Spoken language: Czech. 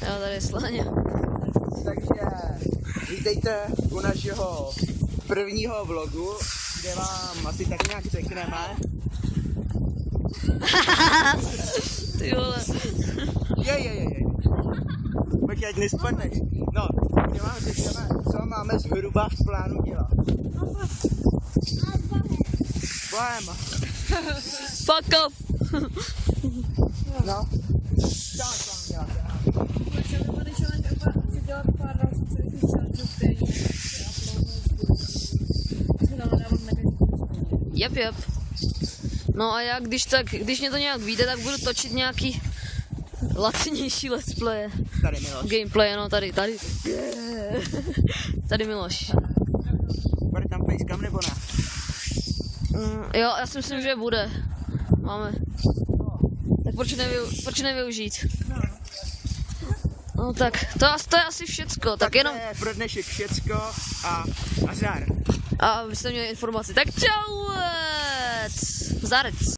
Jo, tady je Slaně. Takže vítejte u našeho prvního vlogu, kde vám asi tak nějak řekneme. Ty vole. Je. Počkej, ať nespadneš. No, kde vám řekneme, co máme zhruba v plánu dělat. Pojem. Fuck off. No. Co máš plán dělat? Jep. No a já, když mě to nějak vyjde, tak budu točit nějaký lacinější let's play. Tady Miloš. Gameplay, no tady. Tady Miloš. Bude tam facecam nebo ne? Jo, já si myslím, že bude. Máme. Tak proč nevyužít? No tak, to je asi všecko, tak jenom... To je pro dnešek všecko a zdar. A vy jste měli informaci, tak čau! Zarec!